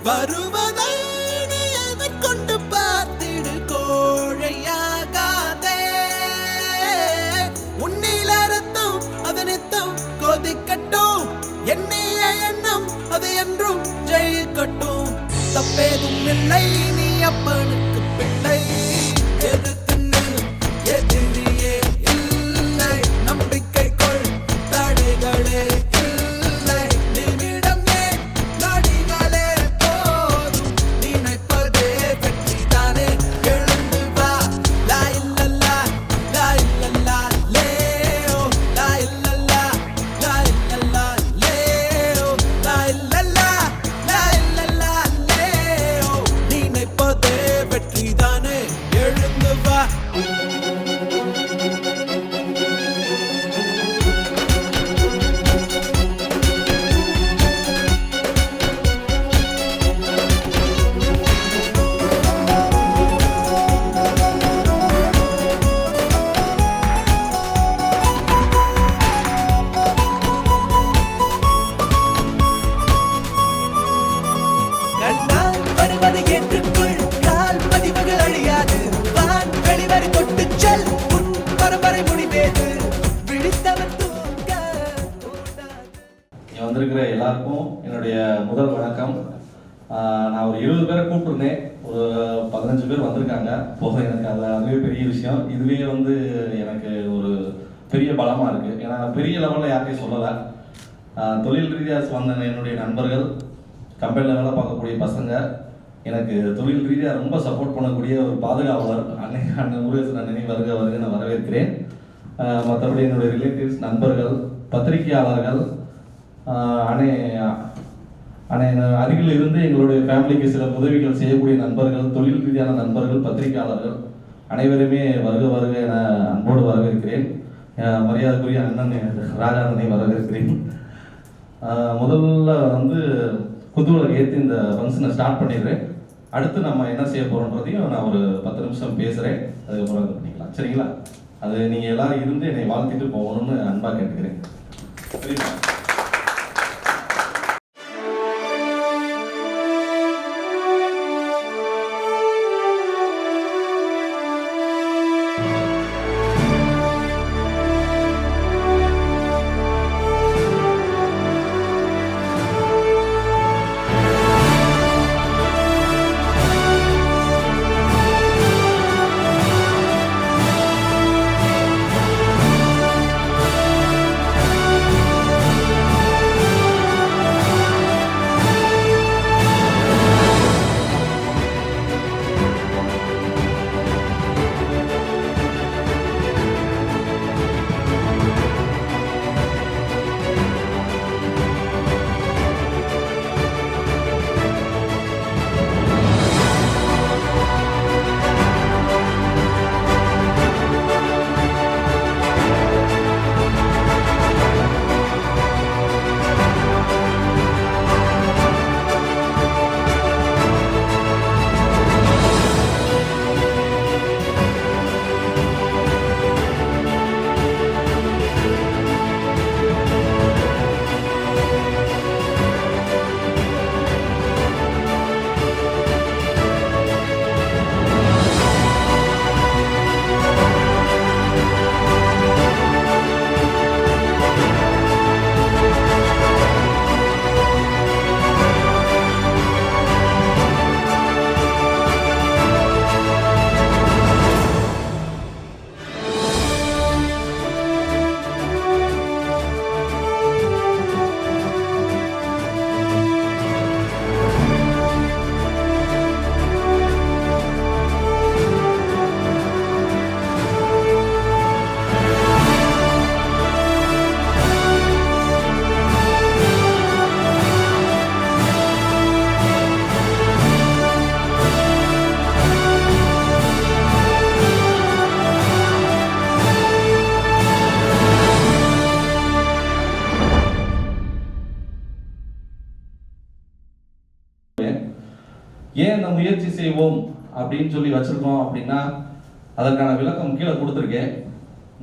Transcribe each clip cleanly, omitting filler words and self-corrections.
வருவதை நீ அதை கொண்டு பார்த்திடு கோழையாகாதே. உன்னில ரத்தம் அது நித்தம் கொதிக்கட்டும், எண்ணிய எண்ணம் அது என்றும் ஜெயிக்கட்டும். தப்பேதும் இல்லை, நீ அப்பனுக்கு பிள்ளை. எதிர்த்து நில், எதிரியே இல்லை. நம்பிக்கை கொள், தடைகளே இல்லை. நிமிடம் ஏன், நொடிகளே போதும். நினைப்பதே வெற்றிதானே, எழுந்து வா. லா இல்லல்லா, லா இல்லல்லா லேயோ. லா இல்லல்லா, லா இல்லல்லா லேயோ. லா இல்லல்லா, லா இல்லல்லா லேயோ. நினைப்பதே வெற்றிதானே, எழுந்து வா. கண்ணால் வருவதை ஏற்றுக்கொள், கால் பதிவுகள் அழியாது. வான் வெளிவரை தொட்டுச் செல், உன் பரம்பரை முடிவேது. விழித்தவன் தூங்க கூடாது. இங்கே வந்திருக்கிற எல்லாருக்கும் என்னுடைய முதல் வணக்கம். நான் ஒரு 20 பேரை கூப்பிட்டுருந்தேன், ஒரு 15 பேர் வந்திருக்காங்க. போதும், எனக்கு அதுவே பெரிய விஷயம். இதுவே எனக்கு ஒரு பெரிய பலமாக இருக்குது. ஏன்னா பெரிய லெவலில் யார்கிட்டையும் சொல்லலை. தொழில் ரீதியாக வந்த என்னுடைய நண்பர்கள், கம்பெனியில் வேலை பார்க்கக்கூடிய பசங்க, எனக்கு தொழில் ரீதியாக ரொம்ப சப்போர்ட் பண்ணக்கூடிய ஒரு பாதுகாவலர் அண்ணன் முருகேசன் அண்ணனை வருக நான் வரவேற்கிறேன். மற்றபடி என்னுடைய ரிலேட்டிவ்ஸ், நண்பர்கள், பத்திரிகையாளர்கள், அருகில் இருந்து எங்களுடைய ஃபேமிலிக்கு சில உதவிகள் செய்யக்கூடிய நண்பர்கள், தொழில் ரீதியான நண்பர்கள், பத்திரிகையாளர்கள் அனைவருமே வருக என அன்போடு வரவேற்கிறேன். மரியாதைக்குரிய அண்ணன் ராஜா அண்ணனை வரவேற்கிறேன். முதல்ல குதூகலம் ஏற்றி இந்த ஃபங்க்ஷனை ஸ்டார்ட் பண்ணிடுறேன். அடுத்து நம்ம என்ன செய்ய போகிறோன்றதையும் நான் ஒரு 10 நிமிஷம் பேசுகிறேன். அதுக்கப்புறம் இது பண்ணிக்கலாம், சரிங்களா? அது நீங்கள் எல்லாரும் இருந்து என்னை வாழ்த்திட்டு போகணும்னு அன்பாக கேட்டுக்கிறேன். சரிங்களா? ஏன் இந்த முயற்சி செய்வோம் அப்படின்னு சொல்லி வச்சிருக்கோம் அப்படின்னா அதற்கான விளக்கம் கீழே கொடுத்துருக்கேன்.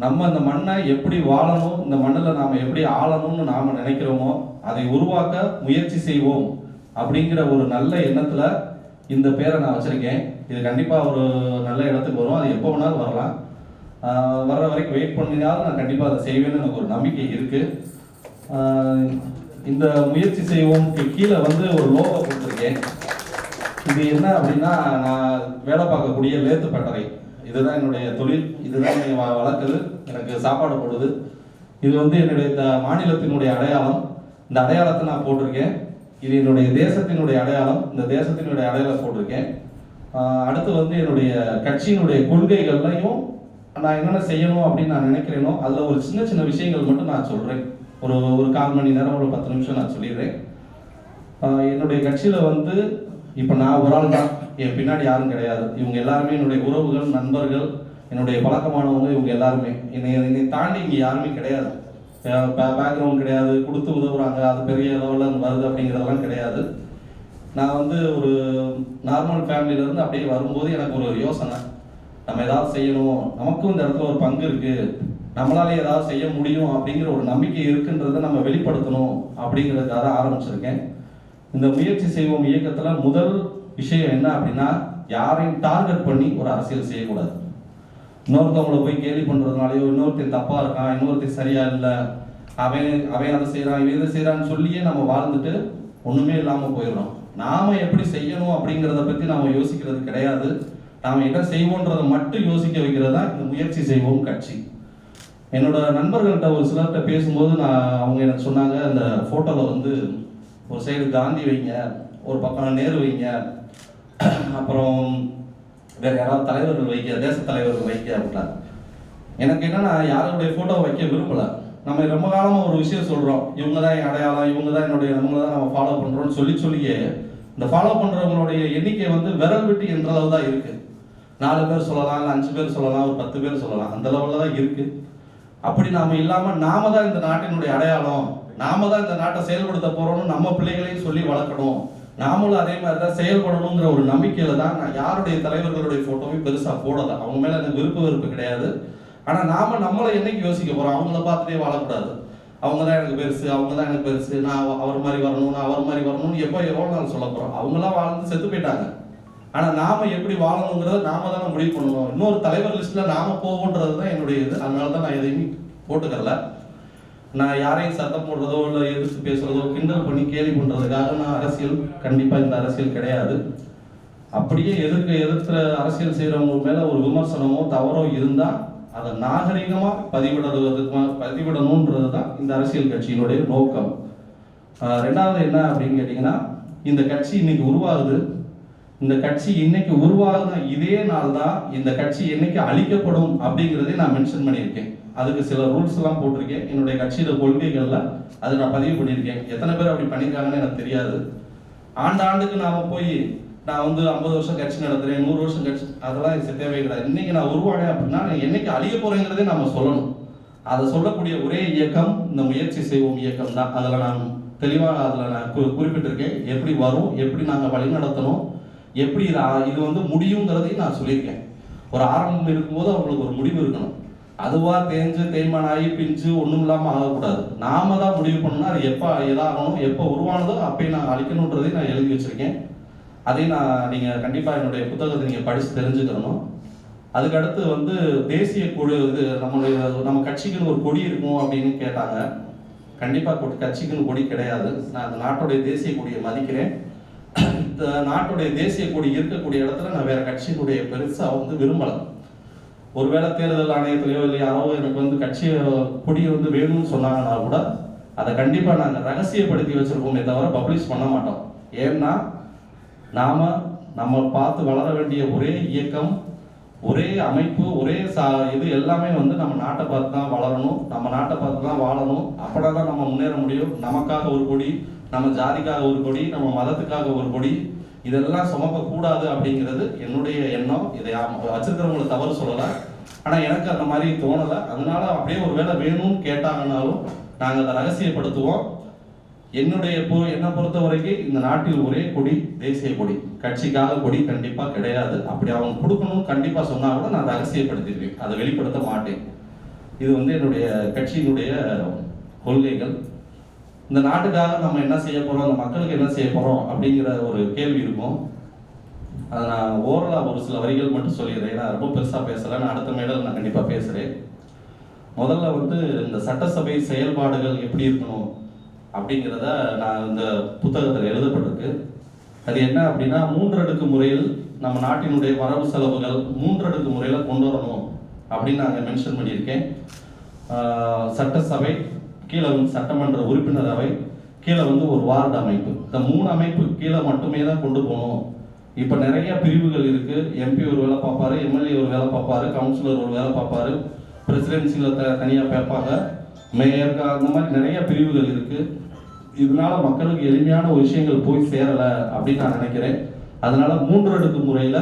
நம்ம இந்த மண்ணை எப்படி வாழணும், இந்த மண்ணில் நாம் எப்படி ஆளணும்னு நாம் நினைக்கிறோமோ அதை உருவாக்க முயற்சி செய்வோம் அப்படிங்கிற ஒரு நல்ல எண்ணத்துல இந்த பேரை நான் வச்சிருக்கேன். இது கண்டிப்பா ஒரு நல்ல இடத்துக்கு வரும். அது எப்போ வேணாலும் வரலாம். வர்ற வரைக்கும் வெயிட் பண்ணினாலும் நான் கண்டிப்பா அதை செய்வேன்னு எனக்கு ஒரு நம்பிக்கை இருக்கு. இந்த முயற்சி செய்வோம் கீழே வந்து ஒரு லோகோ கொடுத்துருக்கேன். இது என்ன அப்படின்னா, நான் வேலை பார்க்கக்கூடிய லேத்து பட்டறை, இதுதான் என்னுடைய தொழில், இதுதான் என்னை வளர்க்குது, எனக்கு சாப்பாடு போடுது. இது வந்து என்னுடைய இந்த மாநிலத்தினுடைய அடையாளம். இந்த அடையாளத்தை நான் போட்டிருக்கேன். இது என்னுடைய தேசத்தினுடைய அடையாளம். இந்த தேசத்தினுடைய அடையாளம் போட்டிருக்கேன். அடுத்து வந்து என்னுடைய கட்சியினுடைய கொள்கைகள்லையும் நான் என்னென்ன செய்யணும் அப்படின்னு நான் நினைக்கிறேனோ அதில் ஒரு சின்ன சின்ன விஷயங்கள் மட்டும் நான் சொல்கிறேன். ஒரு 1/4 மணி நேரம், ஒரு 10 நிமிஷம் நான் சொல்லிடுறேன். என்னுடைய கட்சியில் வந்து இப்போ நான் ஒரு ஆள் தான், என் பின்னாடி யாரும் கிடையாது. இவங்க எல்லாருமே என்னுடைய உறவுகள், நண்பர்கள், என்னுடைய பழக்கமானவங்க. இவங்க எல்லாருமே என்னை தாண்டி இங்கே யாருமே கிடையாது. பேக்ரவுண்ட் கிடையாது, கொடுத்து உதவுறாங்க, அது பெரிய லெவலில் வருது அப்படிங்கிறதெல்லாம் கிடையாது. நான் வந்து ஒரு நார்மல் ஃபேமிலியிலேருந்து அப்படியே வரும்போது எனக்கு ஒரு யோசனை, நம்ம ஏதாவது செய்யணும், நமக்கும் இந்த இடத்துல ஒரு பங்கு இருக்குது, நம்மளாலே ஏதாவது செய்ய முடியும் அப்படிங்கிற ஒரு நம்பிக்கை இருக்குன்றதை நம்ம வெளிப்படுத்தணும் அப்படிங்கிறதுக்காக ஆரம்பிச்சிருக்கேன். இந்த முயற்சி செய்வோம் இயக்கத்தில் முதல் விஷயம் என்ன அப்படின்னா, யாரையும் டார்கெட் பண்ணி ஒரு அரசியல் செய்யக்கூடாது. இன்னொருத்தவங்களை போய் கேலி பண்ணுறதுனாலையோ, இன்னொருத்தன் தப்பாக இருக்கான், இன்னொருத்தன் சரியா இல்லை, அவன் அதை செய்கிறான், இவன் இதை செய்கிறான்னு சொல்லியே நம்ம வாழ்ந்துட்டு ஒன்றுமே இல்லாமல் போயிடுறோம். நாம் எப்படி செய்யணும் அப்படிங்கிறத பற்றி நாம் யோசிக்கிறது கிடையாது. நாம் என்ன செய்வோன்றதை மட்டும் யோசிக்க வைக்கிறது தான் இந்த முயற்சி செய்வோம் கட்சி. என்னோட நண்பர்கள்ட்ட ஒரு சிலர்கிட்ட பேசும்போது அவங்க எனக்கு சொன்னாங்க, அந்த ஃபோட்டோவில் வந்து ஒரு சைடு காந்தி வைங்க, ஒரு பக்கம் நேரு வைங்க, அப்புறம் வேறு யாராவது தலைவர்கள் வைக்க, தேச தலைவர்கள் வைக்க அப்படின்னா. எனக்கு என்னன்னா, யாருடைய ஃபோட்டோ வைக்க விரும்பலை. நம்ம ரொம்ப காலமாக ஒரு விஷயம் சொல்கிறோம், இவங்க தான் என் அடையாளம், இவங்க தான் என்னுடைய, நம்மளை தான் நம்ம ஃபாலோ பண்ணுறோம்னு சொல்லியே இந்த ஃபாலோ பண்ணுறவங்களுடைய எண்ணிக்கை வந்து விரல் விட்டு என்ற அளவு தான் இருக்குது. 4 பேர் சொல்லலாம், இல்லை 5 பேர் சொல்லலாம், ஒரு 10 பேர் சொல்லலாம், அந்த லெவலில் தான் இருக்குது. அப்படி நாம் இல்லாமல் நாம தான் இந்த நாட்டினுடைய அடையாளம், நாம தான் இந்த நாட்டை செயல்படுத்த போகிறோம்னு நம்ம பிள்ளைகளையும் சொல்லி வளர்க்கணும், நாமளும் அதே மாதிரி தான் செயல்படணுங்கிற ஒரு நம்பிக்கையில தான் நான் யாருடைய தலைவர்களுடைய ஃபோட்டோவையும் பெருசாக போடலை. அவங்க மேலே எனக்கு வெறுப்பு கிடையாது. ஆனால் நாம் நம்மளை என்னைக்கு யோசிக்க போகிறோம், அவங்கள பார்த்துட்டே வாழக்கூடாது. அவங்க தான் எனக்கு பெருசு, அவங்க தான் எனக்கு பெருசு, நான் அவர் மாதிரி வரணும், நான் அவர் மாதிரி வரணும்னு எவ்வளோ நாள் சொல்ல போகிறோம். அவங்களாம் வாழ்ந்து செத்து போயிட்டாங்க. ஆனால் நாம் எப்படி வாழணுங்கிறத நாம தானே முடிவு பண்ணணும். இன்னொரு தலைவர் லிஸ்ட்டில் நாம் போவோன்றது தான் என்னுடைய இது. அதனால தான் நான் எதையுமே போட்டுக்கறல. நான் யாரையும் சத்தம் போடுறதோ, இல்லை எதிர்த்து பேசுகிறதோ, கிண்டல் பண்ணி கேலி பண்ணுறதுக்காக நான் அரசியல், கண்டிப்பாக இந்த அரசியல் கிடையாது. அப்படியே எதிர்க்கிற அரசியல் செய்கிறவங்க மேலே ஒரு விமர்சனமோ தவறோ இருந்தால் அதை நாகரிகமாக பதிவிடணுன்றது தான் இந்த அரசியல் கட்சியினுடைய நோக்கம். ரெண்டாவது என்ன அப்படின்னு கேட்டிங்கன்னா, இந்த கட்சி இன்னைக்கு உருவாகுது. இந்த கட்சி இன்னைக்கு உருவாகுது, இதே நாள் தான் இந்த கட்சி என்னைக்கு அழிக்கப்படும் அப்படிங்கிறதே நான் மென்ஷன் பண்ணியிருக்கேன். அதுக்கு சில ரூல்ஸ் எல்லாம் போட்டிருக்கேன். என்னுடைய கட்சியோட கொள்கைகள்ல அதை நான் பதிவு பண்ணியிருக்கேன். எத்தனை பேர் அப்படி பண்ணியிருக்காங்கன்னு எனக்கு தெரியாது. ஆண்டுக்கு நாம போய் நான் வந்து 50 வருஷம் கட்சி நடத்துறேன், 100 வருஷம் கட்சி, அதெல்லாம் தேவை கிடையாது. இன்னைக்கு நான் உருவானேன் அப்படின்னா என்னைக்கு அழிய போறேங்கிறதே நம்ம சொல்லணும். அதை சொல்லக்கூடிய ஒரே இயக்கம் இந்த முயற்சி செய்வோம் இயக்கம் தான். அதில் நான் தெளிவாக நான் குறிப்பிட்டிருக்கேன். எப்படி வரும், எப்படி நாங்கள் வழி நடத்தணும், எப்படி இது வந்து முடியுங்கிறதையும் நான் சொல்லியிருக்கேன். ஒரு ஆரம்பம் இருக்கும்போது அவங்களுக்கு ஒரு முடிவு இருக்கணும். அதுவா தேய்மானாகி பிஞ்சு ஒன்றும் இல்லாமல் ஆகக்கூடாது. நாம தான் முடிவு பண்ணணும். அது எப்போ எதாகணும், எப்போ உருவானதோ அப்பயும் நான் அழிக்கணுன்றதையும் நான் எழுதி வச்சிருக்கேன். அதையும் நீங்கள் கண்டிப்பாக என்னுடைய புத்தகத்தை நீங்கள் படித்து தெரிஞ்சுக்கணும். அதுக்கடுத்து வந்து தேசிய கொடி, இது நம்ம கட்சிக்குன்னு ஒரு கொடி இருக்கும் அப்படின்னு கேட்டாங்க. கண்டிப்பாக கட்சிக்குன்னு கொடி கிடையாது. நான் அந்த நாட்டுடைய தேசிய கொடியை மதிக்கிறேன். இந்த நாட்டுடைய தேசிய கொடி இருக்கக்கூடிய இடத்துல நான் வேற கட்சியினுடைய பெருசாக வந்து விரும்பலை. ஒருவேளை தேர்தல் ஆணையத்திலேயோ இல்லை யாரோ எனக்கு வந்து கட்சி கொடியை வந்து வேணும்னு சொன்னாங்கன்னா கூட அதை கண்டிப்பாக நாங்கள் ரகசியப்படுத்தி வச்சிருக்கோமே தவிர பப்ளிஷ் பண்ண மாட்டோம். ஏன்னா நம்ம பார்த்து வளர வேண்டிய ஒரே இயக்கம், ஒரே அமைப்பு, ஒரே இது எல்லாமே வந்து நம்ம நாட்டை பார்த்து தான் வளரணும், நம்ம நாட்டை பார்த்து தான் வாழணும். அப்படின்னா தான் நம்ம முன்னேற முடியும். நமக்காக ஒரு கொடி, நம்ம ஜாதிக்காக ஒரு கொடி, நம்ம மதத்துக்காக ஒரு கொடி, இதெல்லாம் சுமக்கக்கூடாது அப்படிங்கிறது என்னுடைய எண்ணம். இதை வச்சிருக்கிறவங்களை தவறு சொல்லலை, ஆனால் எனக்கு அந்த மாதிரி தோணலை. அதனால அப்படியே ஒரு வேளை வேணும்னு கேட்டாங்கன்னாலும் நாங்கள் அதை ரகசியப்படுத்துவோம். என்னை பொறுத்த வரைக்கும் இந்த நாட்டில் ஒரே கொடி தேசிய கொடி, கட்சிக்காக கொடி கண்டிப்பாக கிடையாது. அப்படி அவங்க கொடுக்கணும்னு கண்டிப்பாக சொன்னால் கூட நான் ரகசியப்படுத்திடுவேன், அதை வெளிப்படுத்த மாட்டேன். இது வந்து என்னுடைய கட்சியினுடைய கொள்கைகள். இந்த நாட்டுக்காக நம்ம என்ன செய்ய போகிறோம், அந்த மக்களுக்கு என்ன செய்ய போகிறோம் அப்படிங்கிற ஒரு கேள்வி இருக்கும். அதை நான் ஓரலாக ஒரு சில வரிகள் மட்டும் சொல்லிடுறேன். நான் ரொம்ப பெருசாக பேசலை, நான் அடுத்த மேடல் நான் கண்டிப்பாக பேசுகிறேன். முதல்ல வந்து இந்த சட்டசபை செயல்பாடுகள் எப்படி இருக்கணும் அப்படிங்கிறத நான் இந்த புத்தகத்தில் எழுதப்பட்டிருக்கு. அது என்ன அப்படின்னா, 3 அடுக்கு முறையில் நம்ம நாட்டினுடைய வரவு செலவுகள் 3 அடுக்கு முறையில் கொண்டு வரணும் அப்படின்னு நாங்கள் மென்ஷன் பண்ணியிருக்கேன். சட்டசபை, கீழே வந்து சட்டமன்ற உறுப்பினர் அவை, கீழே வந்து ஒரு வார்டு அமைப்பு. இந்த 3 அமைப்பு கீழே மட்டுமே தான் கொண்டு போகணும். இப்போ நிறைய பிரிவுகள் இருக்குது. எம்பி ஒரு வேலை பார்ப்பாரு, எம்எல்ஏ ஒரு வேலை பார்ப்பாரு, கவுன்சிலர் ஒரு வேலை பார்ப்பாரு, பிரசிடென்சியில் தனியாக பார்ப்பாங்க, மேயர், அந்த மாதிரி நிறைய பிரிவுகள் இருக்குது. இதனால மக்களுக்கு எளிமையான ஒரு விஷயங்கள் போய் சேரலை அப்படின்னு நான் நினைக்கிறேன். அதனால 3 அடுக்கு முறையில்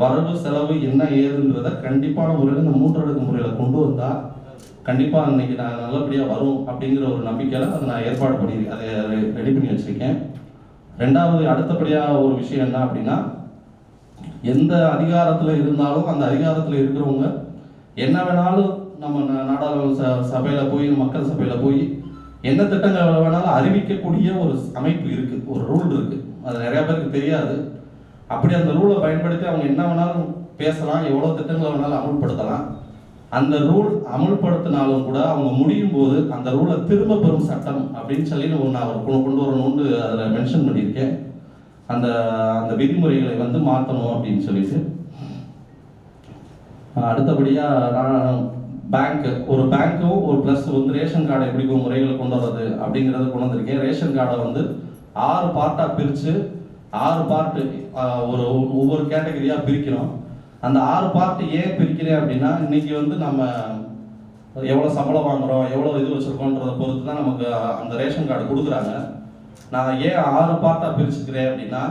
வரவு செலவு என்ன ஏதுன்றதை கண்டிப்பான முறையில் இந்த 3 அடுக்கு முறையில் கொண்டு வந்தால் கண்டிப்பாக இன்னைக்கு நான் நல்லபடியாக வரும் அப்படிங்கிற ஒரு நம்பிக்கையில் அதை நான் ஏற்பாடு பண்ணி அதை ரெடி பண்ணி வச்சுருக்கேன். ரெண்டாவது, அடுத்தபடியாக ஒரு விஷயம் என்ன அப்படின்னா, எந்த அதிகாரத்தில் இருந்தாலும் அந்த அதிகாரத்தில் இருக்கிறவங்க என்ன வேணாலும் நம்ம நாடாளுமன்ற சபையில் போய், மக்கள் சபையில் போய் என்ன திட்டங்கள் வேணாலும் அறிவிக்கக்கூடிய ஒரு அமைப்பு இருக்குது, ஒரு ரூல் இருக்குது. அது நிறைய பேருக்கு தெரியாது. அப்படி அந்த ரூலை பயன்படுத்தி அவங்க என்ன வேணாலும் பேசலாம், எவ்வளோ திட்டங்களை வேணாலும் அமுல்படுத்தலாம். அந்த ரூல் அமுல்படுத்தினாலும் கூட அவங்க முடியும் போது அந்த ரூலை திரும்ப பெறும் சட்டம் அப்படின்னு சொல்லி நான் கொண்டு வரணும்னு அதில் மென்ஷன் பண்ணியிருக்கேன். அந்த அந்த விதிமுறைகளை வந்து மாற்றணும் அப்படின்னு சொல்லிட்டு. அடுத்தபடியாக ஒரு பேங்க்கும் ஒரு ப்ளஸ் வந்து ரேஷன் கார்டை எப்படி முறைகளை கொண்டு வர்றது அப்படிங்கிறத கொண்டு வந்திருக்கேன். ரேஷன் கார்டை வந்து 6 பார்ட்டாக பிரித்து 6 பார்ட்டு ஒவ்வொரு கேட்டகரியாக பிரிக்கிறோம். அந்த 6 பார்ட்டு ஏன் பிரிக்கிறேன் அப்படின்னா, இன்னைக்கு வந்து நம்ம எவ்வளோ சம்பளம் வாங்குகிறோம், எவ்வளோ இது வச்சுருக்கோன்றதை பொறுத்து தான் நமக்கு அந்த ரேஷன் கார்டு கொடுக்குறாங்க. நான் ஏன் 6 பார்ட்டாக பிரிச்சுக்கிறேன் அப்படின்னா,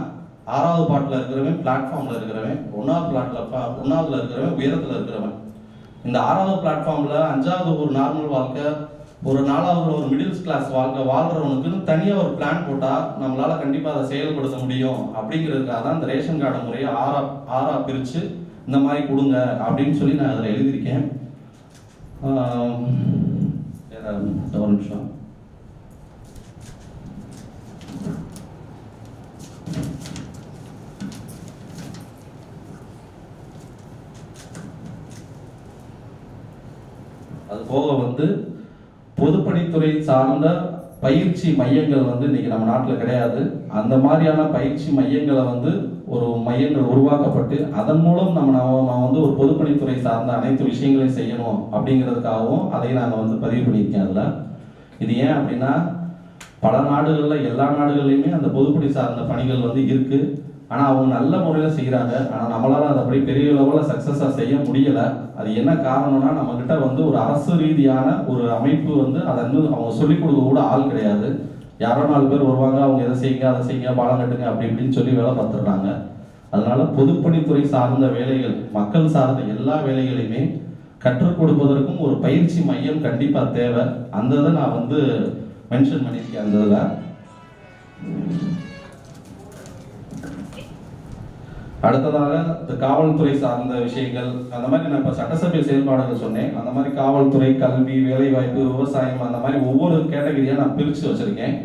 6வது பார்ட்டில் இருக்கிறவன் பிளாட்ஃபார்மில் இருக்கிறவன், 1ஆவதுல இருக்கிறவன் உயரத்தில் இருக்கிறவன். இந்த 6வது பிளாட்ஃபார்மில் 5வது ஒரு நார்மல் வாழ்க்கை, ஒரு 4வது ஒரு மிடில் கிளாஸ் வாழ்க்கை வாழ்கிறவனுக்குன்னு தனியாக ஒரு பிளான் போட்டால் நம்மளால் கண்டிப்பாக அதை செயல்படுத்த முடியும். அப்படிங்கிறதுக்காக தான் இந்த ரேஷன் கார்டு முறையை ஆறாக பிரித்து இந்த மாதிரி கொடுங்க அப்படின்னு சொல்லி நான் அதில் எழுதியிருக்கேன். ஒரு நிமிஷம். அது போக வந்து பொதுப்பணித்துறை சார்ந்த பயிற்சி மையங்கள் வந்து இன்னைக்கு நம்ம நாட்டில் கிடையாது. அந்த மாதிரியான பயிற்சி மையங்களை வந்து ஒரு மையங்கள் உருவாக்கப்பட்டு அதன் மூலம் நம்ம வந்து ஒரு பொதுப்பணித்துறை சார்ந்த அனைத்து விஷயங்களையும் செய்யணும் அப்படிங்கிறதுக்காகவும் அதை நாங்கள் வந்து பதிவு பண்ணியிருக்கேன். அதில் இது ஏன் அப்படின்னா, பல நாடுகளில் எல்லா நாடுகள்லையுமே அந்த பொதுப்பணி சார்ந்த பணிகள் வந்து இருக்குது. ஆனால் அவங்க நல்ல முறையில் செய்கிறாங்க. ஆனால் நம்மளால் அதை அப்படி பெரிய லெவலில் சக்ஸஸாக செய்ய முடியலை. அது என்ன காரணம்னா, நம்மக்கிட்ட வந்து ஒரு அரசு ரீதியான ஒரு அமைப்பு வந்து அதை இன்னும் அவங்க சொல்லிக் கொடுக்க கூட ஆள் கிடையாது. யாரோ 4 பேர் வருவாங்க, அவங்க எதை செய்யுங்க அதை செய்யுங்க பாலம் கட்டுங்க அப்படி இப்படின்னு சொல்லி வேலை பார்த்துடுறாங்க. அதனால பொதுப்பணித்துறை சார்ந்த வேலைகள், மக்கள் சார்ந்த எல்லா வேலைகளையுமே கற்றுக் கொடுப்பதற்கும் ஒரு பயிற்சி மையம் கண்டிப்பாக தேவை. அந்த இதை நான் வந்து மென்ஷன் பண்ணியிருக்கேன். அந்த இதில் அடுத்ததாக இந்த காவல்துறை சார்ந்த விஷயங்கள், அந்த மாதிரி நான் இப்போ சட்டசபை செயல்பாடுகள் சொன்னேன். அந்த மாதிரி காவல்துறை, கல்வி, வேலைவாய்ப்பு, விவசாயம், அந்த மாதிரி ஒவ்வொரு கேட்டகரியாக நான் பிரித்து வச்சுருக்கேன்.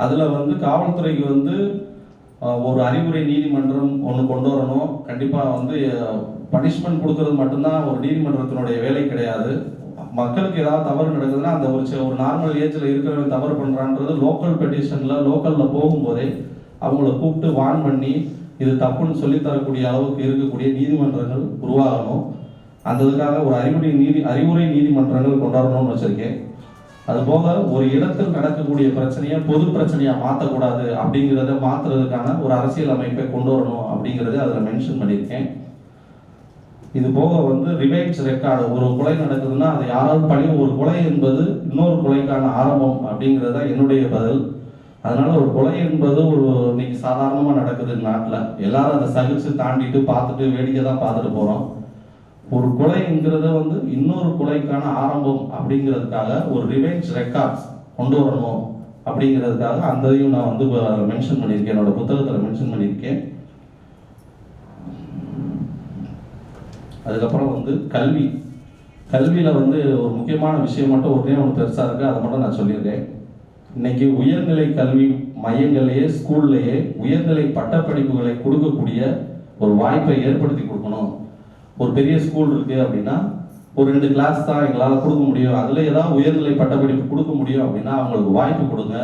அதில் வந்து காவல்துறைக்கு வந்து ஒரு அறிவுரை நீதிமன்றம் ஒன்று கொண்டு வரணும். கண்டிப்பாக வந்து பனிஷ்மெண்ட் கொடுக்கறது மட்டும்தான் ஒரு நீதிமன்றத்தினுடைய வேலை கிடையாது. மக்களுக்கு ஏதாவது தவறு நடக்குதுன்னா அந்த ஒரு நார்மல் ஏஜில் இருக்கிறவங்க தவறு பண்ணுறான்றது லோக்கல் பெட்டிஷனில் லோக்கலில் போகும்போதே அவங்கள கூப்பிட்டு வார்ன் பண்ணி இது தப்புன்னு சொல்லித்தரக்கூடிய அளவுக்கு இருக்கக்கூடிய நீதிமன்றங்கள் உருவாகணும். அந்த இதுக்காக ஒரு அறிவுரை நீதிமன்றங்கள் கொண்டாடணும்னு வச்சுருக்கேன். அதுபோக ஒரு இடத்தில் நடக்கக்கூடிய பிரச்சனையை பொது பிரச்சனையாக மாற்றக்கூடாது அப்படிங்கிறத மாற்றுறதுக்கான ஒரு அரசியல் அமைப்பை கொண்டு வரணும் அப்படிங்கிறத அதில் மென்ஷன் பண்ணியிருக்கேன். இது போக வந்து ரிவைன்ஸ் ரெக்கார்டு, ஒரு கொலை நடக்குதுன்னா அதை யாராவது ஒரு கொலை என்பது இன்னொரு கொலைக்கான ஆரம்பம் அப்படிங்கிறது தான் என்னுடைய பதில். அதனால ஒரு கொலை என்பது இன்னைக்கு சாதாரணமாக நடக்குது நாட்டில். எல்லாரும் அதை சகிச்சு தாண்டிட்டு பார்த்துட்டு வேடிக்கை தான் பார்த்துட்டு போகிறோம். ஒரு கொலைங்கிறத வந்து இன்னொரு கொலைக்கான ஆரம்பம் அப்படிங்கிறதுக்காக ஒரு ரிவெஞ்ச் ரெக்கார்ட்ஸ் கொண்டு வரணும் அப்படிங்கிறதுக்காக அந்த இதையும் நான் வந்து மென்ஷன் பண்ணியிருக்கேன், என்னோட புத்தகத்தில் மென்ஷன் பண்ணியிருக்கேன். அதுக்கப்புறம் வந்து கல்வியில் வந்து ஒரு முக்கியமான விஷயம் மட்டும் ஒன்றே ஒன்று பெருசாக இருக்குது, அதை மட்டும் நான் சொல்லியிருக்கேன். இன்னைக்கு உயர்நிலை கல்வி மையங்களையே ஸ்கூல்லையே உயர்நிலை பட்டப்படிப்புகளை கொடுக்கக்கூடிய ஒரு வாய்ப்பை ஏற்படுத்தி கொடுக்கணும். ஒரு பெரிய ஸ்கூல் இருக்கு அப்படின்னா ஒரு 2 கிளாஸ் தான் எங்களால் கொடுக்க முடியும், அதில் ஏதாவது உயர்நிலை பட்டப்படிப்பு கொடுக்க முடியும் அப்படின்னா அவங்களுக்கு வாய்ப்பு கொடுங்க.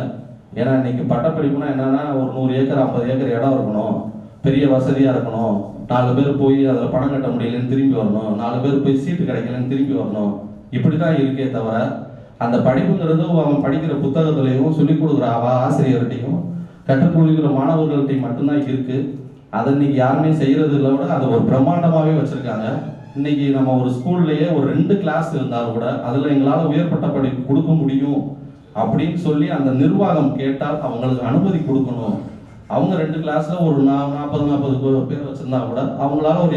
ஏன்னா இன்னைக்கு பட்டப்படிப்புனா என்னன்னா ஒரு 100 ஏக்கர் 50 ஏக்கர் இடம் இருக்கணும், பெரிய வசதியாக இருக்கணும், 4 பேர் போய் அதில் பணம் கட்ட முடியலன்னு திரும்பி வரணும், 4 பேர் போய் சீட்டு கிடைக்கலன்னு திரும்பி வரணும், இப்படி தான் இருக்கே தவிர அந்த படிப்புங்கிறது அவன் படிக்கிற புத்தகத்திலையும் சொல்லிக் கொடுக்குற ஆசிரியர்கிட்டையும் கற்றுக் கொடுக்கிற மாணவர்கள்ட்டையும் மட்டும்தான் இருக்கு. அதை இன்னைக்கு யாருமே செய்யறது இல்லை, விட அதை ஒரு பிரம்மாண்டமாகவே வச்சிருக்காங்க. இன்னைக்கு நம்ம ஒரு ஸ்கூல்லையே ஒரு 2 கிளாஸ் இருந்தாலும் கூட அதில் எங்களால் உயர்பட்ட படிப்பு கொடுக்க முடியும் அப்படின்னு சொல்லி அந்த நிர்வாகம் கேட்டால் அவங்களுக்கு அனுமதி கொடுக்கணும். அவங்க 2 கிளாஸ்ல ஒரு 40 பேர் வச்சிருந்தா கூட அவங்களால ஒரு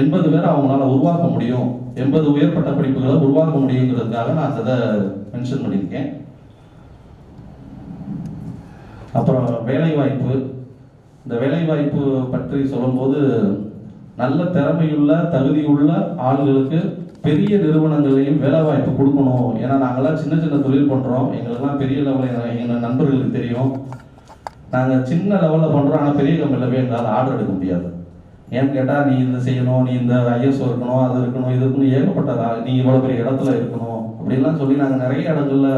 80 பேர் அவங்களால உருவாக்க முடியும், 80 உயர்பட்ட படிப்புகளை உருவாக்க முடியுங்கிறதுக்காக நான் அதை மென்ஷன் பண்ணியிருக்கேன். அப்புறம் வேலைவாய்ப்பு. இந்த வேலைவாய்ப்பு பற்றி சொல்லும்போது நல்ல திறமையுள்ள தகுதியுள்ள ஆளுகளுக்கு பெரிய நிறுவனங்களையும் வேலைவாய்ப்பு கொடுக்கணும். ஏன்னா நாங்கள்லாம் சின்ன சின்ன தொழில் பண்ணுறோம், எங்களுக்கெல்லாம் பெரிய லெவலில் எங்கள் நண்பர்களுக்கு தெரியும், நாங்கள் சின்ன லெவலில் பண்ணுறோம், ஆனால் பெரிய கம்பெனியில் போய் எங்களால் ஆர்டர் எடுக்க முடியாது. ஏன்னு கேட்டால் நீ இந்த செய்யணும், நீ இந்த ஐஎஸ்ஓ இருக்கணும், அது இருக்கணும், இது இருக்கணும், ஏகப்பட்டதா நீ இவ்வளோ பெரிய இடத்துல இருக்கணும் அப்படின்லாம் சொல்லி நாங்கள் நிறைய இடங்களில்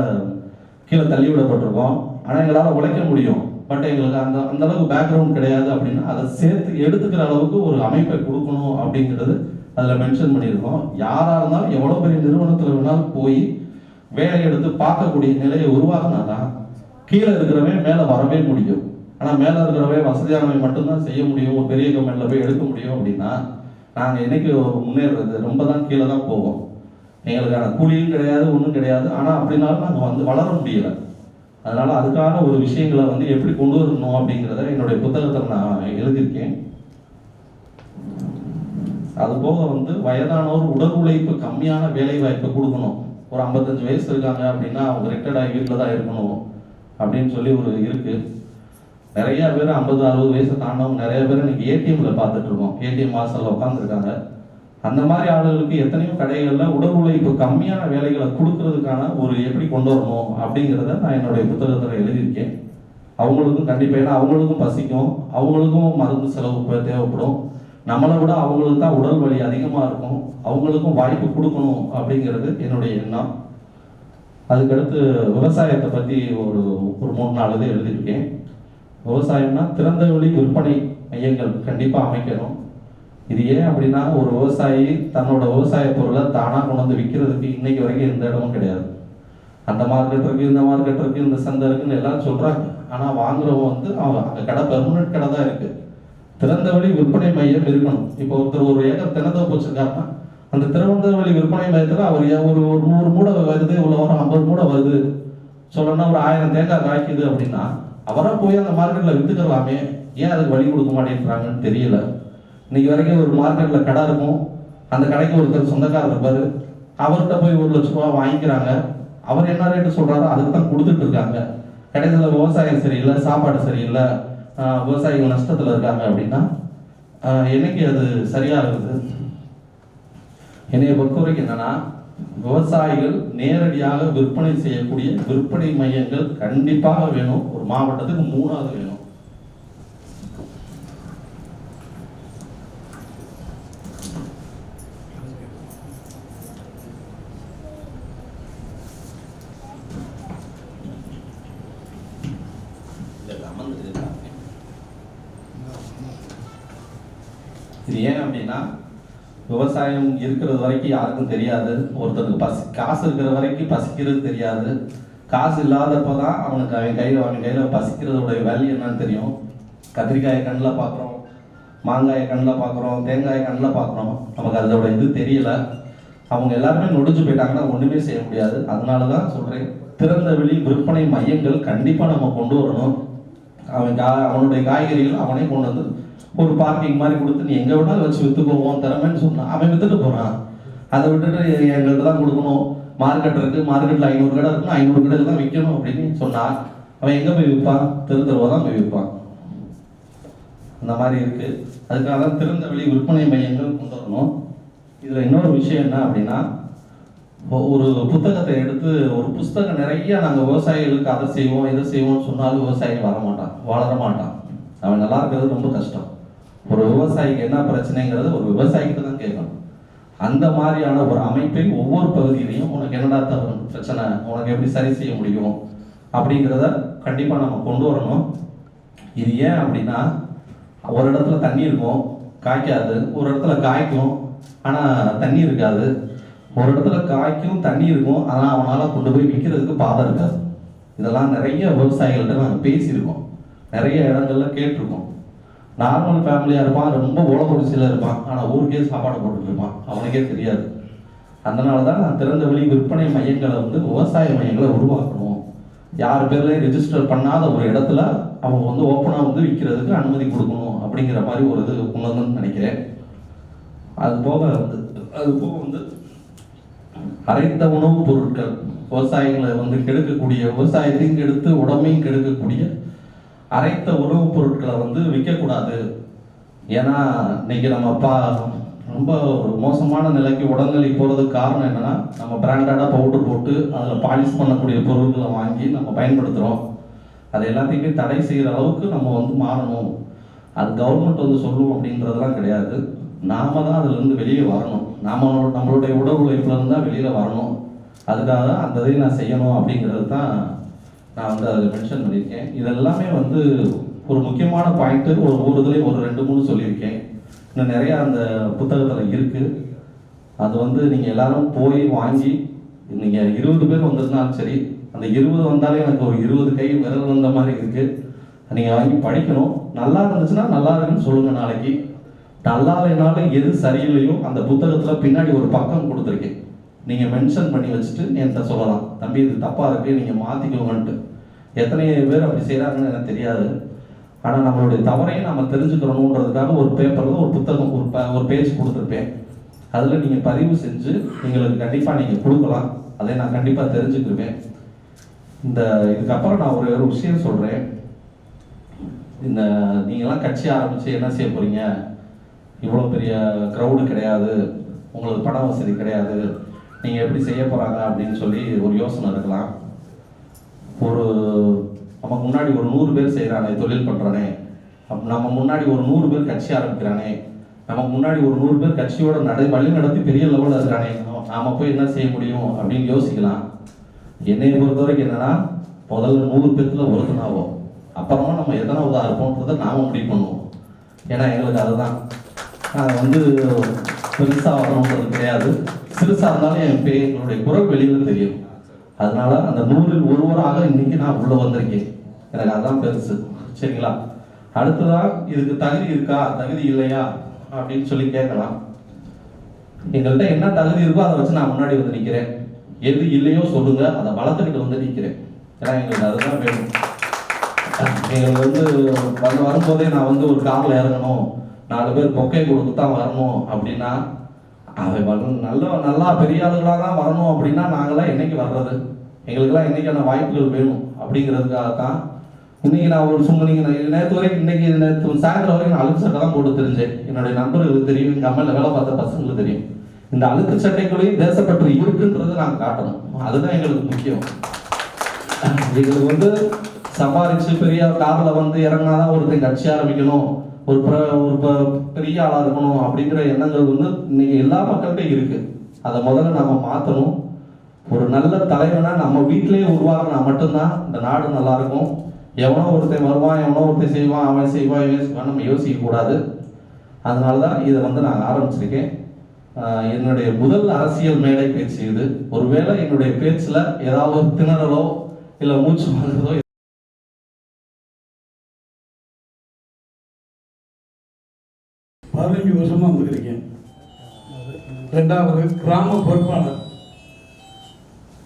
கீழே தள்ளி விடப்பட்டிருக்கோம். ஆனால் எங்களால் உழைக்க முடியும், பட் எங்களுக்கு அந்த அளவுக்கு பேக்ரவுண்ட் கிடையாது. அப்படின்னா அதை சேர்த்து எடுத்துக்கிற அளவுக்கு ஒரு அமைப்பை கொடுக்கணும் அப்படிங்கிறது அதில் மென்ஷன் பண்ணியிருக்கோம். யாராக இருந்தாலும் எவ்வளோ பெரிய நிறுவனத்தில் வேணாலும் போய் வேலை எடுத்து பார்க்கக்கூடிய நிலையை உருவாக்குனாதான் கீழே இருக்கிறவன் மேலே வரவே முடியும். ஆனால் மேலே இருக்கிறவே வசதியானவை மட்டும்தான் செய்ய முடியும், ஒரு பெரிய கம்பெனியில் போய் எடுக்க முடியும். அப்படின்னா நாங்கள் என்னைக்கு முன்னேறது ரொம்ப தான் கீழே தான் போவோம். எங்களுக்கான கூலியும் கிடையாது, ஒன்றும் கிடையாது. ஆனால் அப்படின்னாலும் நாங்கள் வளர முடியலை. அதனால் அதுக்கான ஒரு விஷயங்களை எப்படி கொண்டு வரணும் அப்படிங்கிறத என்னுடைய புத்தகத்தில் நான் எழுதியிருக்கேன். அதுபோக வயதானோர் உடல் உழைப்பு கம்மியான வேலை வாய்ப்பை கொடுக்கணும். ஒரு 55 வயசு இருக்காங்க அப்படின்னா அவங்க ரிட்டையர்ட் ஆகி வீட்டில் தான் இருக்கணும் அப்படின்னு சொல்லி ஒரு இருக்கு. நிறைய பேர் 50-60 வயசை தாண்டவங்க நிறைய பேர் இன்னைக்கு ஏடிஎம்ல பார்த்துட்டு இருக்கோம், ஏடிஎம் வாசல்ல உட்காந்துருக்காங்க. அந்த மாதிரி ஆளுகளுக்கு எத்தனையோ கடைகளில் உடல் உழைப்பு கம்மியான வேலைகளை கொடுக்கறதுக்கான ஒரு எப்படி கொண்டு வரணும் அப்படிங்கிறத நான் என்னுடைய புத்தகத்தில் எழுதியிருக்கேன். அவங்களுக்கும் கண்டிப்பாக, ஏன்னா அவங்களுக்கும் பசிக்கும், அவங்களுக்கும் மருந்து செலவு தேவைப்படும், நம்மளை விட அவங்களுக்கு தான் உடல் வலி அதிகமாக இருக்கும், அவங்களுக்கும் வாய்ப்பு கொடுக்கணும் அப்படிங்கிறது என்னுடைய எண்ணம். அதுக்கடுத்து விவசாயத்தை பற்றி ஒரு 3-4 இது எழுதியிருக்கேன். விவசாயம்னா திறந்த வெளி விற்பனை மையங்கள் கண்டிப்பாக அமைக்கணும். இது ஏன் அப்படின்னா ஒரு விவசாயி தன்னோட விவசாய பொருளை தானாக கொண்டு வந்து விற்கிறதுக்கு இன்னைக்கு வரைக்கும் எந்த இடமும் கிடையாது. அந்த மார்க்கெட் இருக்கு, இந்த மார்க்கெட் இருக்கு, இந்த சந்தை இருக்குன்னு எல்லாரும் சொல்றாங்க. ஆனால் வாங்குறவங்க அவன் அந்த கடை பெர்மனன்ட் கடை தான் இருக்கு. திறந்த வெளி விற்பனை மையம் இருக்கணும். இப்போ ஒருத்தர் 1 ஏக்கர் தென்னந்தோப்பு வச்சிருக்காருன்னா அந்த திறந்த வெளி விற்பனை மையத்தில் அவர் ஒரு 100 மூடை வருது, இவ்வளோ வரும் 50 மூடை வருது சொல்லணும்னா ஒரு 1000 தேங்காய் காய்க்குது அப்படின்னா அவராக போய் அந்த மார்க்கெட்டில் வித்துக்கலாமே, ஏன் அதுக்கு வழி கொடுக்க மாட்டேங்கிறாங்கன்னு தெரியல. இன்னைக்கு வரைக்கும் ஒரு மார்க்கெட்டில் கடை இருக்கும், அந்த கடைக்கு ஒருத்தர் சொந்தக்காரர் இருப்பார், அவர்கிட்ட போய் 1 லட்ச ரூபா வாங்கிக்கிறாங்க. அவர் என்ன ரேட்டு சொல்கிறாரோ அதுக்கு தான் கொடுத்துட்டு இருக்காங்க. கடைசியில் விவசாயம் சரியில்லை, சாப்பாடு சரியில்லை, விவசாயிகள் நஷ்டத்தில் இருக்காங்க அப்படின்னா என்னைக்கு அது சரியாக இருக்குது? என்னைய பொறுத்த வரைக்கும் என்னன்னா விவசாயிகள் நேரடியாக விற்பனை செய்யக்கூடிய விற்பனை மையங்கள் கண்டிப்பாக வேணும். ஒரு மாவட்டத்துக்கு 3ஆவது வேணும். இது ஏன் அப்படின்னா விவசாயம் இருக்கிறது வரைக்கும் யாருக்கும் தெரியாது. ஒருத்தருக்கு காசு இருக்கிற வரைக்கும் பசிக்கிறது தெரியாது. காசு இல்லாதப்போ தான் அவன் கையில் பசிக்கிறதோடைய வேல்யூ என்னன்னு தெரியும். கத்திரிக்காயை கண்ணில் பார்க்குறோம், மாங்காயை கண்ணில் பார்க்குறோம், தேங்காயை கண்ணில் பார்க்குறோம், நமக்கு அதோட இது தெரியல. அவங்க எல்லாருமே நொடிஞ்சு போயிட்டாங்கன்னா ஒன்றுமே செய்ய முடியாது. அதனால தான் சொல்கிறேன், திறந்த வெளி விற்பனை மையங்கள் கண்டிப்பாக நம்ம கொண்டு வரணும். அவனுடைய காய்கறிகள் அவனே கொண்டு வந்து ஒரு பார்க்கிங் மாதிரி கொடுத்து நீ எங்கே வேணாலும் வச்சு விற்று போவோம் திறமைன்னு சொன்னான். அவன் விற்றுட்டு போகிறான். அதை விட்டுட்டு எங்கள்கிட்ட தான் கொடுக்கணும், மார்க்கெட் இருக்குது, மார்க்கெட்டில் 500 கடை இருக்குன்னு 500 கடையில் தான் விற்கணும் அப்படின்னு சொன்னான். அவன் எங்கே போய் விற்பான்? தெருவா தான் போய் விற்பான். அந்த மாதிரி இருக்குது. அதுக்காக தான் திறந்த வெளி விற்பனை மையங்கள் கொண்டு வரணும். இதில் இன்னொரு விஷயம் என்ன அப்படின்னா ஒரு புத்தகத்தை எடுத்து ஒரு புஸ்தகம் நிறைய நாங்கள் விவசாயிகளுக்கு அதை செய்வோம் இதை செய்வோம்னு சொன்னாலும் விவசாயி வளர மாட்டான். அவன் நல்லா இருக்கிறது ரொம்ப கஷ்டம். ஒரு விவசாயிக்கு என்ன பிரச்சனைங்கிறது ஒரு விவசாயிக்கிட்ட தான் கேட்கணும். அந்த மாதிரியான ஒரு அமைப்பை ஒவ்வொரு பகுதியிலையும் உனக்கு என்னடா பிரச்சனை, உனக்கு எப்படி சரி செய்ய முடியும் அப்படிங்கிறத கண்டிப்பாக நம்ம கொண்டு வரணும். இது ஏன் அப்படின்னா, ஒரு இடத்துல தண்ணி இருக்கும் காய்க்காது, ஒரு இடத்துல காய்க்கும் ஆனால் தண்ணி இருக்காது, ஒரு இடத்துல காய்க்கும் தண்ணி இருக்கும் ஆனால் அவனால் கொண்டு போய் விற்கிறதுக்கு பாதை இருக்காது. இதெல்லாம் நிறைய விவசாயிகள்கிட்ட நாங்கள் பேசியிருக்கோம், நிறைய இடங்கள்ல கேட்டிருக்கோம். நார்மல் ஃபேமிலியாக இருப்பான், ரொம்ப உலகுடிசியில் இருப்பான், ஆனால் ஊருக்கே சாப்பாடு போட்டுருப்பான், அவனுக்கே தெரியாது. அதனால தான் நான் திறந்த வெளி விற்பனை மையங்களை விவசாய மையங்களை உருவாக்கணும். யார் பேர்லையும் ரெஜிஸ்டர் பண்ணாத ஒரு இடத்துல அவங்க ஓப்பனாக விற்கிறதுக்கு அனுமதி கொடுக்கணும் அப்படிங்கிற மாதிரி ஒரு இது கொண்டு நினைக்கிறேன். அது போக அரைத்த உணவுப் பொருட்கள் விவசாயிகளை கெடுக்கக்கூடிய, விவசாயத்தையும் கெடுத்து உடம்பையும் கெடுக்கக்கூடிய அரைத்த உணவுப் பொருட்களை விற்கக்கூடாது. ஏன்னா இன்னைக்கு நம்ம ரொம்ப ஒரு மோசமான நிலைக்கு உடல்நிலை போகிறதுக்கு காரணம் என்னன்னா, நம்ம பிராண்டடாக பவுடர் போட்டு அதில் பாலிஷ் பண்ணக்கூடிய பொருட்களை வாங்கி நம்ம பயன்படுத்துகிறோம். அது எல்லாத்தையுமே தடை செய்கிற அளவுக்கு நம்ம மாறணும். அது கவர்மெண்ட் சொல்லும் அப்படின்றதெல்லாம் கிடையாது. நாம தான் அதுலேருந்து வெளியே வரணும். நம்மளுடைய உடல் உழைப்புலேருந்து தான் வெளியில் வரணும். அதுக்காக அந்த இதை நான் செய்யணும் அப்படிங்கிறது தான் நான் அதில் மென்ஷன் பண்ணியிருக்கேன். இதெல்லாமே ஒரு முக்கியமான பாயிண்ட்டு. ஒரு இதுலேயும் ஒரு 2-3 சொல்லியிருக்கேன். இன்னும் நிறையா அந்த புத்தகத்தில் இருக்குது. அது நீங்கள் எல்லாரும் போய் வாங்கி, நீங்கள் 20 பேர் வந்திருந்தாலும் சரி, அந்த 20 வந்தாலே எனக்கு ஒரு 20 கை விரல் வந்த மாதிரி இருக்குது. நீங்கள் வாங்கி படிக்கணும். நல்லா இருந்துச்சுன்னா நல்லா இருக்குன்னு சொல்லுங்கள். நாளைக்கு நல்லா இல்லைனாலும் எது சரியில்லையோ அந்த புத்தகத்தில் பின்னாடி ஒரு பக்கம் கொடுத்துருக்கேன். நீங்கள் மென்ஷன் பண்ணி வச்சுட்டு என்கிட்ட சொல்லலாம், தம்பி இது தப்பாக இருக்குது, நீங்கள் மாற்றிக்கோங்கன்ட்டு. எத்தனை பேர் அப்படி செய்கிறாங்கன்னு எனக்கு தெரியாது. ஆனால் நம்மளுடைய தவறையும் நம்ம தெரிஞ்சுக்கிறணுன்றதுக்காக ஒரு பேப்பரில் ஒரு புத்தகம் ஒரு பேஜ் கொடுத்துருப்பேன். அதில் நீங்கள் பதிவு செஞ்சு எங்களுக்கு கண்டிப்பாக நீங்கள் கொடுக்கலாம். அதை நான் கண்டிப்பாக தெரிஞ்சுக்கிருவேன். இதுக்கப்புறம் நான் ஒரு விஷயம் சொல்கிறேன். நீங்கள்லாம் கட்சி ஆரம்பித்து என்ன செய்ய போகிறீங்க, இவ்வளோ பெரிய க்ரௌடு கிடையாது, உங்களுக்கு பண வசதி கிடையாது, நீங்கள் எப்படி செய்ய போகிறாங்க அப்படின்னு சொல்லி ஒரு யோசனை இருக்கலாம். நமக்கு முன்னாடி ஒரு 100 பேர் செய்கிறானே, தொழில் பண்ணுறானே, நம்ம முன்னாடி ஒரு 100 பேர் கட்சி ஆரம்பிக்கிறானே, நமக்கு முன்னாடி ஒரு 100 பேர் கட்சியோட வழி நடத்தி பெரிய லெவலில் இருக்கிறானே, நாம் போய் என்ன செய்ய முடியும் அப்படின்னு யோசிக்கலாம். என்னையை பொறுத்த வரைக்கும் என்னென்னா, முதல்ல 100 பேர்த்தில் ஒருத்தனாவோம், அப்புறமா நம்ம எத்தனாவதாக இருப்போன்றதை நாம் முடிவு பண்ணுவோம். ஏன்னா எங்களுக்கு அதுதான் பெருசாக வரணுன்றது கிடையாது. சிறுசாக இருந்தாலும் எங்களுடைய குரல் வெளியில் தெரியும். அதனால அந்த 100-ல் ஒருவராக இன்னைக்கு நான் உள்ள வந்திருக்கேன். எனக்கு அதுதான் பெருசு. சரிங்களா? அடுத்ததான் இதுக்கு தகுதி இருக்கா தகுதி இல்லையா அப்படின்னு சொல்லி கேட்கலாம். எங்கள்கிட்ட என்ன தகுதி இருக்கோ அதை வச்சு நான் முன்னாடி நிற்கிறேன். எது இல்லையோ சொல்லுங்க, அதை வளர்த்துக்கிட்டு நிற்கிறேன். ஏன்னா எங்களுக்கு அதுதான் வேணும். எங்களுக்கு வரும்போதே நான் ஒரு காரில் இறங்கணும், 4 பேர் பொக்கை கொடுத்து தான் வரணும் அப்படின்னா, அவன் நல்லா பெரிய ஆளுகளாக தான் வரணும் அப்படின்னா நாங்களாம் என்னைக்கு வர்றது? எங்களுக்கெல்லாம் என்னைக்கான வாய்ப்புகள் வேணும் அப்படிங்கிறதுக்காக தான் இன்னைக்கு நான் சும்மா நீங்கள் நேற்று வரைக்கும் நேற்று சாயந்தரம் வரைக்கும் நான் அழுக்கு சட்டை தான் போட்டு தெரிஞ்சேன். என்னுடைய நண்பர்களுக்கு தெரியும், எங்கள் அம்மையில் வேலை பார்த்த பசங்களுக்கு தெரியும். இந்த அழுக்கு சட்டைக்குள்ளேயும் தேசப்பற்று இருக்குன்றதை நாங்கள் காட்டணும். அதுதான் எங்களுக்கு முக்கியம். எங்களுக்கு சம்பாதிச்சு பெரிய காரில் இறங்கினாதான் ஒருத்தன் கட்சி ஆரம்பிக்கணும், ஒரு பெரிய ஆளாக இருக்கணும் அப்படிங்கிற எண்ணங்கள் இன்னைக்கு எல்லா மக்கள்கிட்டையும் இருக்கு. அதை முதல்ல நம்ம மாற்றணும். ஒரு நல்ல தலைவனை நம்ம வீட்டிலேயே உருவாக்கினா மட்டும்தான் இந்த நாடு நல்லா இருக்கும். எவனோ ஒருத்தன் வருவான், எவனோ ஒருத்தன் செய்வான், அவன் செய்வான், இவன் செய்வான் நம்ம யோசிக்க கூடாது. அதனால தான் இதை நான் ஆரம்பிச்சிருக்கேன். என்னுடைய முதல் அரசியல் மேடை பேச்சு இது. ஒருவேளை என்னுடைய பேச்சில் ஏதாவது ஒரு திணறலோ இல்லை மூச்சு வாங்குறதோ 15 வருஷமா வந்துருக்கேன். 2வது கிராம பொறுப்பாளர்.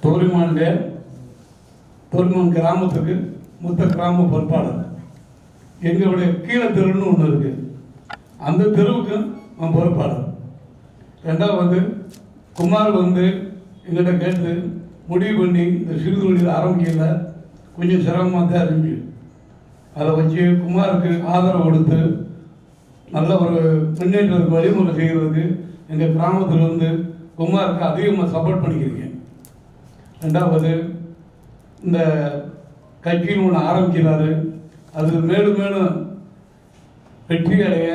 தோரிமான் கிராமத்துக்கு மொத்த கிராம பொறுப்பாளர். எங்களுடைய கீழே தெருன்னு ஒன்று இருக்கு, அந்த தெருவுக்கு நான் பொறுப்பாளர். 2வது குமார் எங்கிட்ட கேட்டு முடிவு பண்ணி இந்த சிறு தொழில் ஆரம்பிக்கல, கொஞ்சம் சிரமமாக தான் இருந்துச்சு. அதை வச்சு குமாருக்கு ஆதரவு கொடுத்து நல்ல ஒரு முன்னேற்றத்துக்கு வழிமுறை செய்கிறதுக்கு எங்கள் கிராமத்தில் குமாருக்கு அதிகமாக சப்போர்ட் பண்ணிக்கிறீங்க. ரெண்டாவது, இந்த கட்சியில் ஒன்று ஆரம்பிக்கிறாரு, அது மேலும் மேலும் வெற்றி அடைய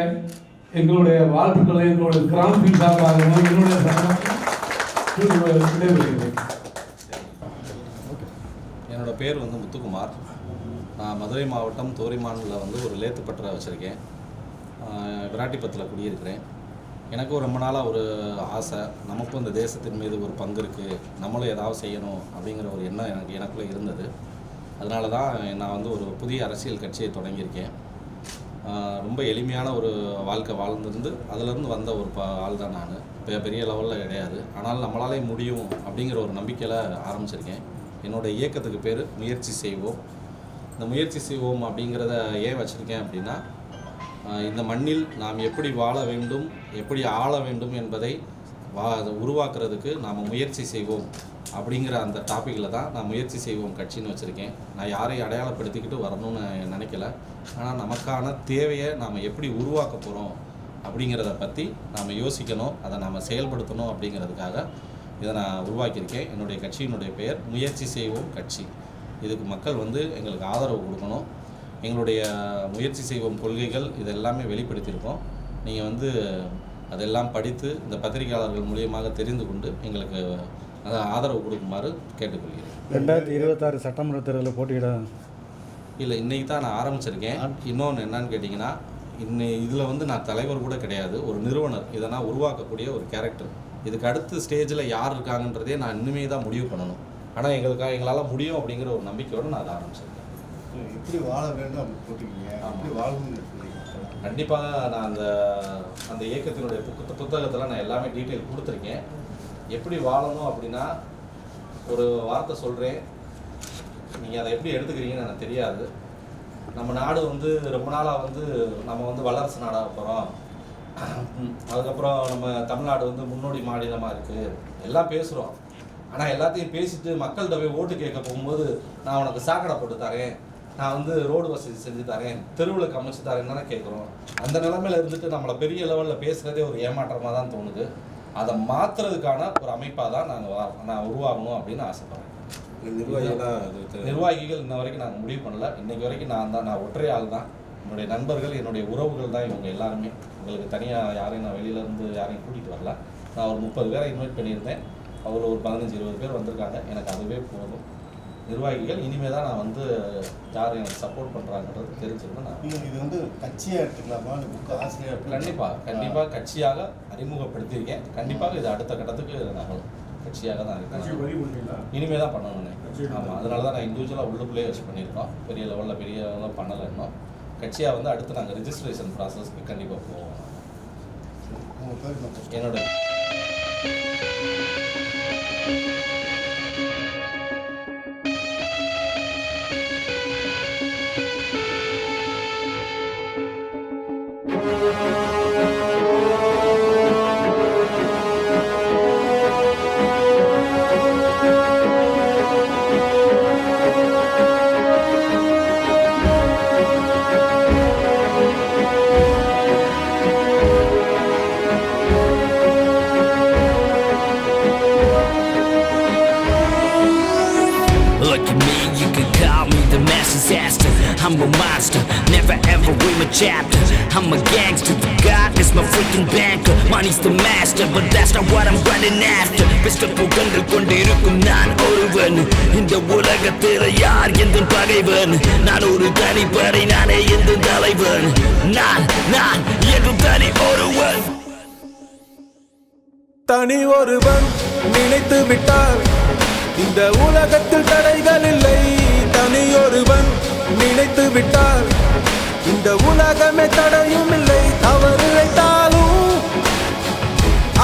எங்களுடைய வாழ்த்துக்களை எங்களுடைய கிராமத்தின் சார்பாகவும் என்னுடைய விடைபெறுகிறேன். என்னோடய பேர் வந்து முத்துக்குமார். நான் மதுரை மாவட்டம் தோரிமானில் வந்து ஒரு லேத்து பட்டறை வச்சுருக்கேன். விராட்டிபத்தில் குடியிருக்கிறேன். எனக்கும் ரொம்ப நாளாக ஒரு ஆசை, நமக்கும் இந்த தேசத்தின் மீது ஒரு பங்கு இருக்குது, நம்மளும் ஏதாவது செய்யணும் அப்படிங்கிற ஒரு எண்ணம் எனக்குள்ளே இருந்தது. அதனால தான் நான் வந்து ஒரு புதிய அரசியல் கட்சியை தொடங்கியிருக்கேன். ரொம்ப எளிமையான ஒரு வாழ்க்கை வாழ்ந்துருந்து அதிலேருந்து வந்த ஒரு ஆள் தான் நான். பெரிய லெவலில் கிடையாது, ஆனால் நம்மளாலே முடியும் அப்படிங்கிற ஒரு நம்பிக்கையில் ஆரம்பிச்சிருக்கேன். என்னோடய இயக்கத்துக்கு பேர் முயற்சி செய்வோம். இந்த முயற்சி செய்வோம் அப்படிங்கிறத ஏன் வச்சுருக்கேன் அப்படின்னா, இந்த மண்ணில் நாம் எப்படி வாழ வேண்டும், எப்படி ஆள வேண்டும் என்பதை உருவாக்குறதுக்கு நாம் முயற்சி செய்வோம் அப்படிங்கிற அந்த டாப்பிக்கில் தான் நான் முயற்சி செய்வோம் கட்சின்னு வச்சுருக்கேன். நான் யாரையும் அடையாளப்படுத்திக்கிட்டு வரணும்னு நினைக்கல. ஆனால் நமக்கான தேவையை நாம் எப்படி உருவாக்க போகிறோம் அப்படிங்கிறத பற்றி நாம் யோசிக்கணும், அதை நாம் செயல்படுத்தணும் அப்படிங்கிறதுக்காக இதை நான் உருவாக்கியிருக்கேன். என்னுடைய கட்சியினுடைய பெயர் முயற்சி செய்வோம் கட்சி. இதுக்கு மக்கள் வந்து எங்களுக்கு ஆதரவு கொடுக்கணும். எங்களுடைய முயற்சி செய்வோம் கொள்கைகள் இதெல்லாமே வெளிப்படுத்தியிருக்கோம். நீங்கள் வந்து அதெல்லாம் படித்து இந்த பத்திரிகையாளர்கள் மூலியமாக தெரிந்து கொண்டு எங்களுக்கு அதை ஆதரவு கொடுக்குமாறு கேட்டுக்கொள்கிறேன். 2026 சட்டமன்ற தேர்தலில் போட்டியிட இல்லை, இன்றைக்கி தான் நான் ஆரம்பிச்சிருக்கேன். இன்னொன்று என்னன்னு கேட்டிங்கன்னா, இதில் வந்து நான் தலைவர் கூட கிடையாது, ஒரு நிறுவனர். இதை நான் உருவாக்கக்கூடிய ஒரு கேரக்டர். இதுக்கு அடுத்த ஸ்டேஜில் யார் இருக்காங்கன்றதே நான் இன்னுமே தான் முடிவு பண்ணணும். ஆனால் எங்களால் முடியும் அப்படிங்கிற ஒரு நம்பிக்கையோடு நான் அதை ஆரம்பிச்சிருக்கேன். எப்படி வாழ வேண்டும் அப்படி போட்டிருக்கீங்க, எப்படி வாழணும்னு கண்டிப்பாக நான் அந்த இயக்கத்தினுடைய புத்தகத்தில் நான் எல்லாமே டீட்டெயில் கொடுத்துருக்கேன். எப்படி வாழணும் அப்படின்னா, ஒரு வார்த்தை சொல்கிறேன், நீங்கள் அதை எப்படி எடுத்துக்கிறீங்கன்னு எனக்கு தெரியாது. நம்ம நாடு வந்து ரொம்ப நாளாக வந்து நம்ம வந்து வல்லரசு நாடாக போகிறோம், அதுக்கப்புறம் நம்ம தமிழ்நாடு வந்து முன்னோடி மாநிலமாக இருக்குது, எல்லாம் பேசுகிறோம். ஆனால் எல்லாத்தையும் பேசிட்டு மக்கள்கிட்ட போய் ஓட்டு கேட்க போகும்போது, நான் உனக்கு சாக்கடை போட்டு தரேன், நான் வந்து ரோடு வசதி செஞ்சு தரேன், தெருவில் அமைச்சு தரேன்னு தானே கேட்குறோம். அந்த நிலைமையில் இருந்துட்டு நம்மளை பெரிய லெவலில் பேசுகிறதே ஒரு ஏமாற்றமாக தான் தோணுது. அதை மாற்றுறதுக்கான ஒரு அமைப்பாக தான் நான் உருவாகணும் அப்படின்னு ஆசைப்படுறேன். நிர்வாகிகள் இன்ன வரைக்கும் நாங்கள் முடிவு பண்ணல. இன்றைக்கி வரைக்கும் நான் ஒற்றை ஆள் தான். என்னுடைய நண்பர்கள், என்னுடைய உறவுகள் தான் இவங்க எல்லாருமே. உங்களுக்கு தனியாக யாரையும் நான் வெளியிலேருந்து யாரையும் கூட்டிகிட்டு வரல. நான் ஒரு 30 பேரை இன்வைட் பண்ணியிருந்தேன். அவர் ஒரு 15-20 பேர் வந்திருக்காங்க. எனக்கு அதுவே போதும். நிர்வாகிகள் இனிமேல் தான் நான் வந்து யார் எனக்கு சப்போர்ட் பண்ணுறாங்கன்றது தெரிஞ்சுக்கணும். நான் இது வந்து கட்சியாக எடுத்துக்கலாமா, புக்கு ஆசிரியர்? கண்டிப்பாக கட்சியாக அறிமுகப்படுத்தியிருக்கேன். கண்டிப்பாக இது அடுத்த கட்டத்துக்கு நாங்கள் கட்சியாக தான் இருக்கேன். இனிமேல் தான் பண்ணணும்னு. ஆமாம், அதனால தான் நான் இண்டிவிஜுவலாக உள்ளுக்குள்ளேயே வச்சு பண்ணியிருக்கோம். பெரிய லெவலில் பண்ணலை இன்னும். கட்சியாக வந்து அடுத்து நாங்கள் ரிஜிஸ்ட்ரேஷன் ப்ராசஸ்க்கு கண்டிப்பாக போவோம். என்னோட Look at me, you can call me the mass disaster. I'm a monster, never ever read my chapter. I'm a gangster, the God is my freaking banker. Money's the master, but that's not what I'm running after. Pistol புகழ்ந்து கொண்டிருக்கும் நான் ஒருவன். இந்த உலகத்தில் யார் எந்த பகைவன்? நான் ஒரு தனிப்படை, நானே எந்த தலைவன். நான் என்றும் தனி ஒருவன். தனி ஒருவன் நினைத்து விட்டால் இந்த உலகத்தில் தடைகள் இல்லை. தனியொருவன் நினைத்து விட்டால் இந்த உலகமே தடையும் இல்லை. தவறு இழைத்தாலும்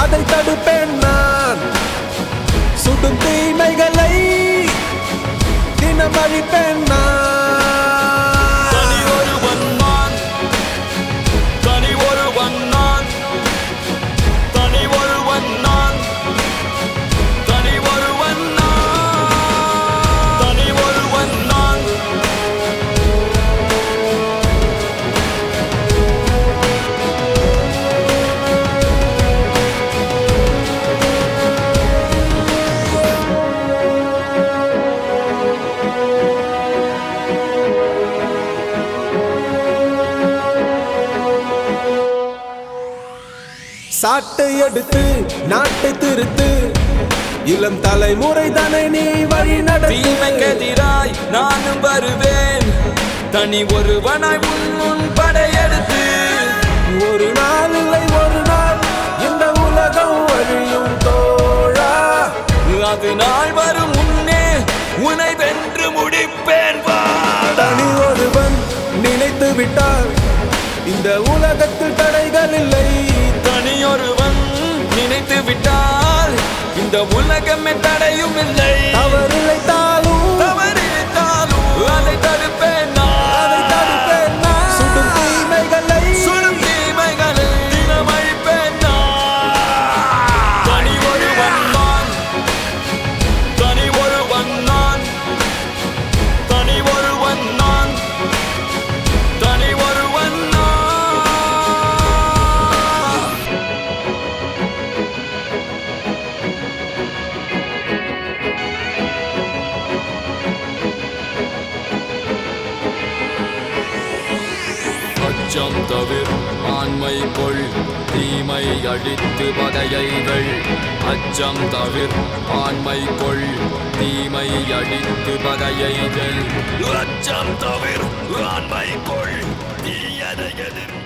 அதை தடுப்பேன் நான். சுடும் தீமைகளை தினம் அழிப்பேன் நான். சாட்டை எடுத்து நாட்டை திருத்து இளம் தலைமுறை தானே நீ வழி தீமைக்கெதிராய் நானும் வருவேன் தனி ஒருவனாய் உன் படையெடுத்து ஒரு நாள் இல்லை ஒரு நாள் இந்த உலகம் வழியும் தோழா அது நாள் வரும் முன்னே உன்னை வென்று முடிப்பேன் தனி ஒருவன் நினைத்து விட்டால் இந்த உலகத்தில் தடைகள் இல்லை தனியொருவன் நினைத்து விட்டால் இந்த உலகமே தடையும் இல்லை தவறிழைத்தாலும் அதை தடுப்பேன் சுடும் தீமைகளை தினம் அழிப்பேன் தனி ஒருவன் நான் தனி ஒருவன் நான் தனி ஒருவன் நான் தனி ஒருவன் நான் அச்சம் தவிர ஆண்மை கொள் தீமை அழித்து பகையைகள் அச்சம் தவிர ஆண்மை கொள் தீமை அழித்து பகையைகள் அச்சம் தவிர ஆண்மை கொள் தீயதை எதிர்